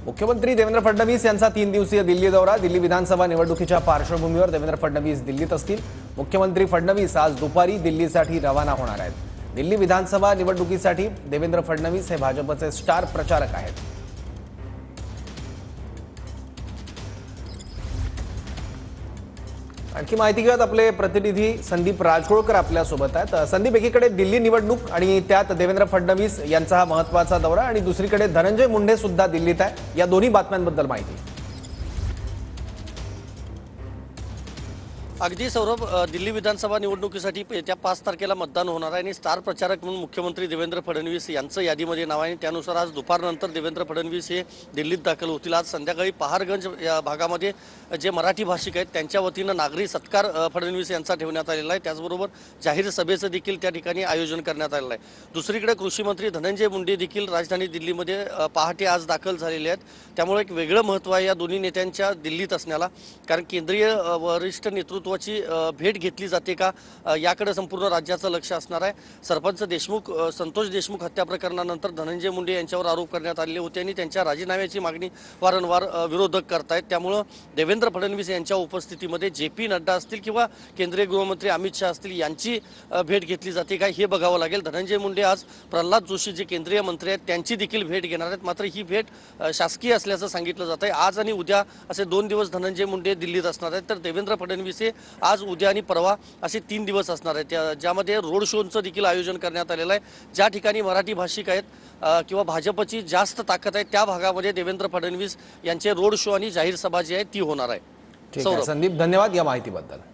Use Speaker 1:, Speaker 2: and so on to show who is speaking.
Speaker 1: मुख्यमंत्री देवेंद्र फडणवीस यांचा 3 दिवसीय दिल्ली दौरा। दिल्ली विधानसभा निवडणुकीच्या पार्श्वभूमीवर देवेंद्र फडणवीस दिल्लीत असतील। मुख्यमंत्री फडणवीस आज दुपारी दिल्लीसाठी रवाना होणार आहेत। दिल्ली विधानसभा निवडणुकीसाठी देवेंद्र फडणवीस हे भाजपचे स्टार प्रचारक आहेत। आणखी माहिती घेऊयात, आपले प्रतिनिधी संदीप राजकोळकर आपल्या सोबत आहेत। संदीप, एकीकडे दिल्ली निवडणूक आणि त्यात देवेंद्र फडणवीस यांचा हा महत्त्वाचा दौरा आणि दुसरीकडे धनंजय मुंडे सुद्धा दिल्लीत आहे, या दोन्ही बातम्यांबद्दल माहिती।
Speaker 2: अगदी सौरभ, दिल्ली विधानसभा निवडणुकीसाठी येत्या 5 तारखेला मतदान होणार आहे आणि स्टार प्रचारक म्हणून मुख्यमंत्री देवेंद्र फडणवीस यांचं यादीमध्ये नाव आहे। त्यानुसार आज दुपारनंतर देवेंद्र फडणवीस हे दिल्लीत दाखल होतील। आज संध्याकाळी पहारगंज या भागामध्ये जे मराठी भाषिक आहेत त्यांच्या वतीनं नागरी सत्कार फडणवीस यांचा ठेवण्यात आलेला आहे। त्याचबरोबर जाहीर सभेचं देखील त्या ठिकाणी आयोजन करण्यात आलेलं आहे। दुसरीकडे कृषी मंत्री धनंजय मुंडे देखील राजधानी दिल्लीमध्ये पहाटे आज दाखल झालेले आहेत। त्यामुळे एक वेगळं महत्त्व आहे या दोन्ही नेत्यांच्या दिल्लीत असण्याला, कारण केंद्रीय वरिष्ठ नेतृत्व भेट घेतली जाते का याकडे संपूर्ण राज्याचं लक्ष असणार आहे। सरपंच देशमुख संतोष देशमुख हत्या प्रकरणानंतर धनंजय मुंडे यांच्यावर आरोप करण्यात आले होते आणि त्यांच्या राजीनाम्याची मागणी वारंवार विरोधक करतायत। त्यामुळे देवेंद्र फडणवीस यांच्या उपस्थितीमध्ये JP नड्डा असतील किंवा केंद्रीय गृहमंत्री अमित शाह असतील यांची भेट घेतली जाते का हे बघावं लागेल। धनंजय मुंडे आज प्रल्हाद जोशी जे केंद्रीय मंत्री आहेत त्यांची देखील भेट घेणार आहेत, मात्र ही भेट शासकीय असल्याचं सांगितलं जात आहे। आज आणि उद्या असे 2 दिवस धनंजय मुंडे दिल्लीत असणार आहेत, तर देवेंद्र फडणवीस हे आज, उद्या आणि परवा असे 3 दिवस असणार आहेत, ज्यामध्ये रोड शोचं देखील आयोजन करण्यात आलेलं आहे। ज्या ठिकाणी मराठी भाषिक आहेत किंवा भाजपची जास्त ताकद आहे त्या भागामध्ये देवेंद्र फडणवीस यांचे रोड शो आणि जाहीर सभा जी आहे ती होणार आहे।
Speaker 1: ठीक आहे संदीप, धन्यवाद या माहितीबद्दल।